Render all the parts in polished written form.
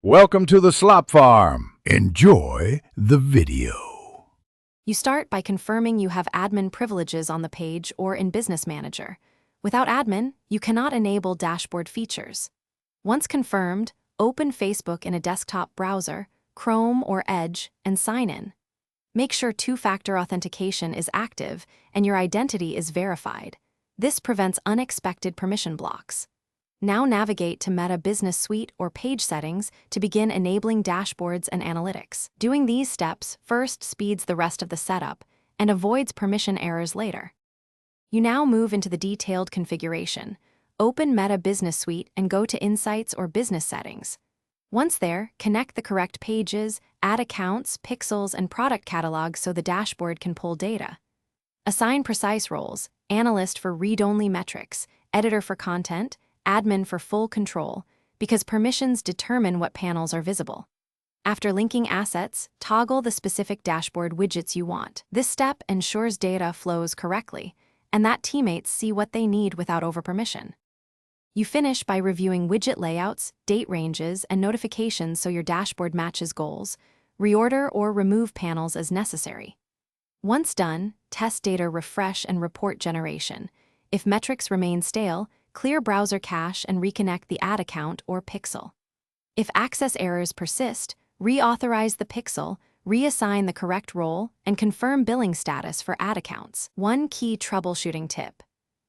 Welcome to the Slop Farm. Enjoy the video. You start by confirming you have admin privileges on the page or in Business Manager. Without admin, you cannot enable dashboard features. Once confirmed, open Facebook in a desktop browser, Chrome or Edge, and sign in. Make sure two-factor authentication is active and your identity is verified. This prevents unexpected permission blocks. Now navigate to Meta Business Suite or Page Settings to begin enabling dashboards and analytics. Doing these steps first speeds the rest of the setup and avoids permission errors later. You now move into the detailed configuration. Open Meta Business Suite and go to Insights or Business Settings. Once there, connect the correct pages, add accounts, pixels, and product catalogs so the dashboard can pull data. Assign precise roles: analyst for read-only metrics, editor for content, admin for full control, because permissions determine what panels are visible. After linking assets, toggle the specific dashboard widgets you want. This step ensures data flows correctly, and that teammates see what they need without overpermission. You finish by reviewing widget layouts, date ranges, and notifications so your dashboard matches goals. Reorder or remove panels as necessary. Once done, test data refresh and report generation. If metrics remain stale, clear browser cache and reconnect the ad account or pixel. If access errors persist, reauthorize the pixel, reassign the correct role, and confirm billing status for ad accounts. One key troubleshooting tip: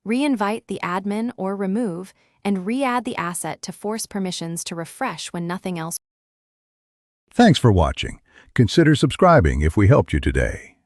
re-invite the admin or remove, and re-add the asset to force permissions to refresh when nothing else. Thanks for watching. Consider subscribing if we helped you today.